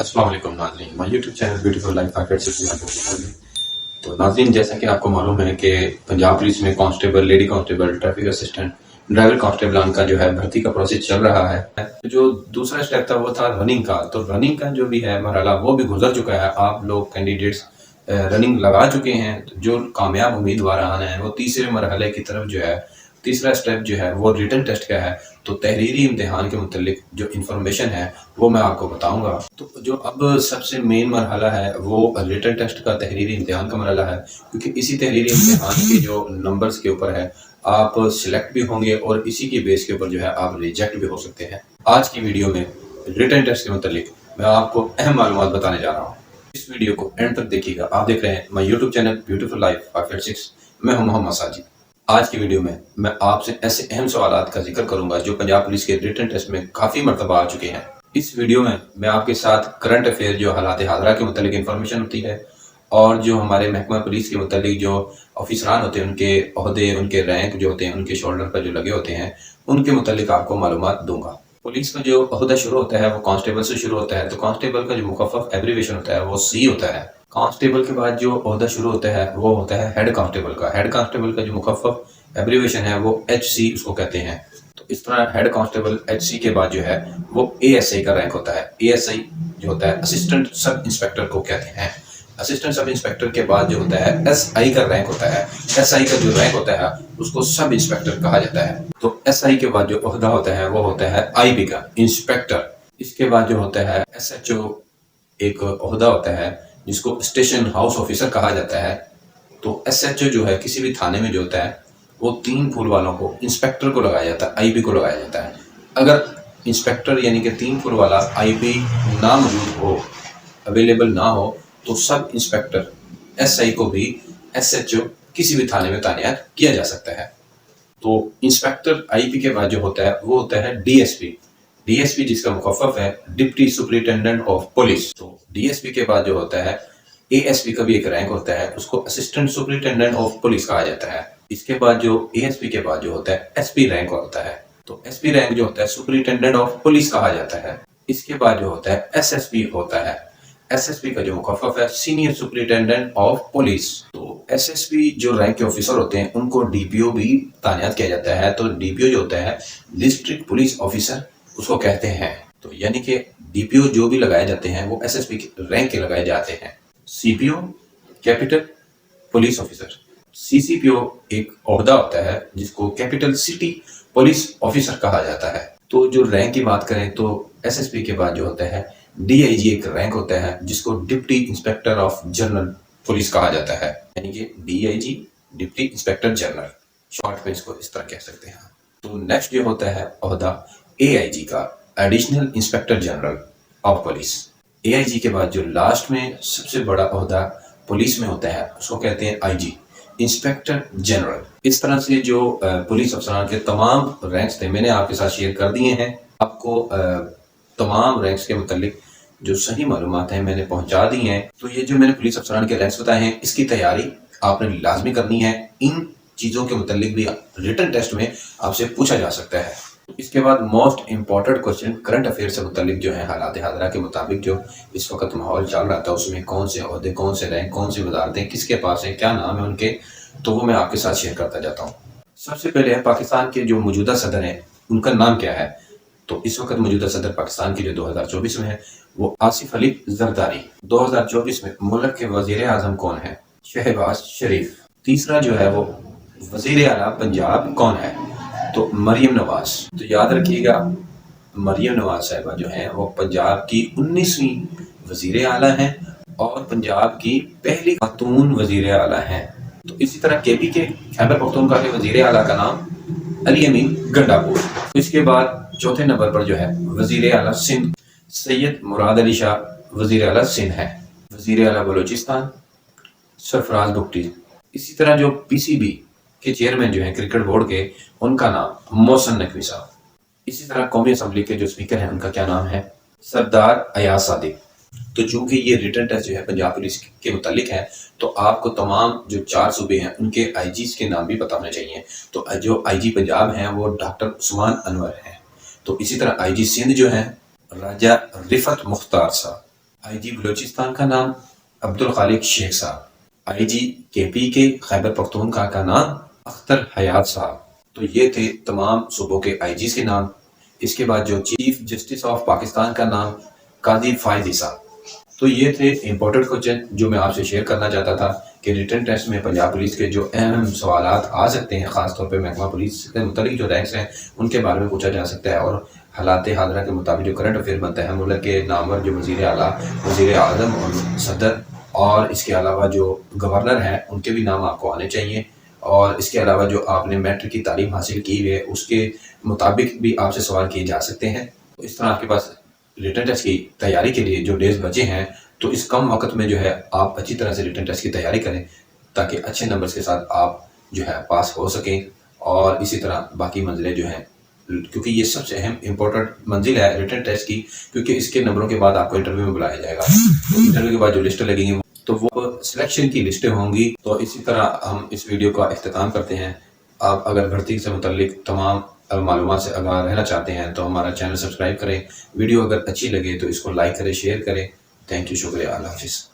अस्सलाम वालेकुम नाज़रीन, my YouTube channel beautiful life art से मैं तो नाज़रीन, जैसा कि आपको मालूम है कि पंजाब पुलिस में constable, lady constable, traffic assistant, driver constable का जो है भर्ती का प्रोसेस चल रहा है। जो दूसरा स्टेप था वो था रनिंग का। तो रनिंग का जो भी है मरहला वो भी गुजर चुका है। आप लोग कैंडिडेट्स रनिंग लगा चुके हैं। तो जो कामयाब उम्मीदवार आना है वो तीसरे मरहले की तरफ जो है, तीसरा स्टेप जो है वो रिटन टेस्ट का है। तो तहरीरी इम्तिहान के मुतालिक जो इन्फॉर्मेशन है वो मैं आपको बताऊंगा। तो जो अब सबसे मेन मरहला है वो रिटन टेस्ट का तहरीरी इम्तिहान का मरहला है, क्योंकि इसी तहरीरी इम्तिहान के जो नंबर्स के ऊपर है आप सिलेक्ट भी होंगे और इसी के बेस के ऊपर जो है आप रिजेक्ट भी हो सकते हैं। आज की वीडियो में रिटन टेस्ट के मुतालिक मैं आपको अहम मालूमात बताने जा रहा हूँ। इस वीडियो को एंड तक देखिएगा। आप देख रहे हैं my YouTube channel beautiful life 586। मैं हूं मोहम्मद साजिद। आज की वीडियो में मैं आपसे ऐसे अहम सवालात का जिक्र करूंगा जो पंजाब पुलिस के रिटन टेस्ट में काफी मरतबा आ चुके हैं। इस वीडियो में मैं आपके साथ करंट अफेयर, जो हालात हादरा के मुतालिक इंफॉर्मेशन होती है, और जो हमारे महकमा पुलिस के मुतालिक जो ऑफिसरान होते हैं, उनके ओहदे, उनके रैंक जो होते हैं, उनके शोल्डर पर जो लगे होते हैं, उनके मुतालिक आपको मालूमात दूंगा। पुलिस का जो ओहदा शुरू होता है वो कांस्टेबल से शुरू होता है। तो कांस्टेबल का जो मुखफ़फ़ एब्रीविएशन होता है वो सी होता है। कांस्टेबल के बाद जो ओहदा शुरू होता है वो होता है हेड कांस्टेबल का। हेड कांस्टेबल का जो मुखफ़फ़ एब्रीविएशन है वो HC उसको कहते हैं। तो इस तरह हेड कांस्टेबल HC के बाद जो है वो ASI का रैंक होता है। ASI जो होता है असिस्टेंट सब इंस्पेक्टर को कहते हैं। असिस्टेंट सब इंस्पेक्टर के बाद जो होता है SI का रैंक होता है। SI का जो रैंक होता है उसको सब इंस्पेक्टर कहा जाता है। तो SI के बाद जो ओहदा होता है वो होता है IB का, इंस्पेक्टर। इसके बाद जो होता है SHO एक ओहदा होता है जिसको स्टेशन हाउस ऑफिसर कहा जाता है। तो SHO जो है किसी भी थाने में जो होता है वो 3 फुल वालों को, इंस्पेक्टर को लगाया जाता है, IB को लगाया जाता है। अगर इंस्पेक्टर यानी कि 3 फुल वाला IB ना मौजूद हो, अवेलेबल ना हो, तो सब इंस्पेक्टर SI को भी SHO किसी भी थाने में तायनात किया जा सकता है। तो इंस्पेक्टर IB के बाद जो होता है वो होता है DSP जिसका मुखफ़फ़ है डिप्टी सुपरिटेंडेंट ऑफ पुलिस। तो DSP के बाद जो होता है ASP का भी एक रैंक होता है, उसको असिस्टेंट सुपरिटेंडेंट ऑफ पुलिस कहा जाता है। इसके बाद जो ASP के बाद जो होता है SP रैंक होता है। तो SP रैंक जो होता है सुपरिटेंडेंट ऑफ पुलिस कहा जाता है। इसके बाद जो होता है SSP होता है। SSP का जो मुखफ़फ़ है सीनियर सुपरिटेंडेंट ऑफ पुलिस। तो SSP जो रैंक के ऑफिसर होते हैं उनको DPO भी तायनात किया जाता है। तो DPO जो होता है डिस्ट्रिक्ट पुलिस ऑफिसर उसको कहते हैं। तो यानी कि DPO जो भी लगाए जाते हैं वो SSP रैंक के लगाए जाते हैं। CPO capital police officer. CCPO एक ओहदा होता है जिसको कैपिटल सिटी पुलिस ऑफिसर कहा जाता है। तो जो रैंक की बात करें तो SSP के बाद जो होता है DIG एक रैंक होता है जिसको deputy inspector of general police कहा जाता है। यानी कि DIG deputy inspector general, short में इसको इस तरह कह सकते हैं। तो नेक्स्ट जो होता है ओहदा AIG का, additional inspector general of police. AIG के बाद जो लास्ट में सबसे बड़ा ओहदा पुलिस में होता है उसको कहते हैं IG, इंस्पेक्टर जनरल। इस तरह से जो पुलिस अफसरान के तमाम रैंक्स थे मैंने आपके साथ शेयर कर दिए हैं। आपको तमाम रैंक्स के मुतालिक जो सही मालूमात हैं मैंने पहुंचा दी हैं। तो ये जो मैंने पुलिस अफसरान के रैंक्स बताए हैं इसकी तैयारी आपने लाजमी करनी है। इन चीज़ों के मुतालिक भी रिटन टेस्ट में आपसे पूछा जा सकता है। इसके बाद most important question current affair से मुतालिक जो है हालात हादरा के मुताबिक जो इस वक्त माहौल चल रहा था उसमें कौन से ओहदे, कौन से रैंक, कौन सी वजारतें किसके पास हैं, क्या नाम है उनके, तो वो मैं आपके साथ शेयर करता जाता हूँ। सबसे पहले है पाकिस्तान के जो मौजूदा सदर हैं उनका नाम क्या है। तो इस वक्त मौजूदा सदर पाकिस्तान के जो 2024 में है वो आसिफ अली जरदारी। 2024 में मुल्क के वजीर आजम कौन है? शहबाज शरीफ। तीसरा जो है वो वजीर आला पंजाब कौन है? तो मरियम नवाज। तो याद रखिएगा मरियम नवाज साहिबा जो है वो पंजाब की 19वीं वजीर आला हैं और पंजाब की पहली खातून वजीर आला हैं। तो इसी तरह KP के खैबर पख्तूनख्वा के वजीर आला का नाम अली अमीन गंडापुर। इसके बाद चौथे नंबर पर जो है वजीर आला सिंध सैयद मुराद अली शाह वजीर आला सिंध है। वजीर आला बलोचिस्तान सरफराज बुगटी। इसी तरह जो PCB के चेयरमैन जो हैं क्रिकेट बोर्ड के, उनका नाम मोहसिन नकवी साहब। इसी तरह कौमी असम्बली के जो स्पीकर हैं उनका क्या नाम है? सरदार अयाज सादिक। तो चूंकि ये रिटन टेस्ट जो है पंजाब पुलिस के मुतालिक है तो आपको तमाम जो 4 सूबे हैं उनके IGs के नाम भी पता होने चाहिए। तो जो IG पंजाब हैं वो डॉक्टर उस्मान अनवर हैं। तो इसी तरह IG सिंध जो है राजा रिफत मुख्तार साहब। IG بلوچستان کا نام عبدالخالق شیخ صاحب، IG KP کے خیبر پختونخوا کا نام اختر حیات صاحب۔ تو یہ تھے تمام صوبوں کے IGs کے نام۔ اس کے بعد جو چیف جسٹس آف پاکستان کا نام قاضی فائز صاحب۔ تو یہ تھے امپورٹنٹ کوسچن جو میں آپ سے شیئر کرنا چاہتا تھا کہ ریٹن ٹیسٹ میں پنجاب پولیس کے جو اہم سوالات آ سکتے ہیں، خاص طور پہ محکمہ پولیس سے متعلق جو رینکس ہیں ان کے بارے میں پوچھا جا سکتا ہے، اور حالات حاضرہ کے مطابق جو کرنٹ افیئر بنتا ہے ملک کے نامور جو وزیر اعلیٰ، وزیر اعظم اور صدر، اور اس کے علاوہ جو گورنر ہیں ان کے بھی نام آپ کو آنے چاہیے، اور اس کے علاوہ جو آپ نے میٹرک کی تعلیم حاصل کی ہوئی ہے اس کے مطابق بھی آپ سے سوال کیے جا سکتے ہیں۔ تو اس طرح آپ کے پاس ریٹن ٹیسٹ کی تیاری کے لیے جو ڈیز بچے ہیں، تو اس کم وقت میں جو ہے آپ اچھی طرح سے ریٹن ٹیسٹ کی تیاری کریں تاکہ اچھے نمبرز کے ساتھ آپ جو ہے پاس ہو سکیں، اور اسی طرح باقی منزلیں جو ہیں، کیونکہ یہ سب سے اہم امپورٹنٹ منزل ہے ریٹن ٹیسٹ کی، کیونکہ اس کے نمبروں کے بعد آپ کو انٹرویو میں بلایا جائے گا۔ تو انٹرویو کے بعد جو لسٹیں لگیں گی تو وہ سلیکشن کی لسٹیں ہوں گی۔ تو اسی طرح ہم اس ویڈیو کا اختتام کرتے ہیں۔ آپ اگر بھرتی سے متعلق تمام معلومات سے آگاہ رہنا چاہتے ہیں تو ہمارا چینل سبسکرائب کریں، ویڈیو اگر اچھی لگے تو اس کو لائک کریں، شیئر کریں۔ تھینک یو، شکریہ، اللہ حافظ۔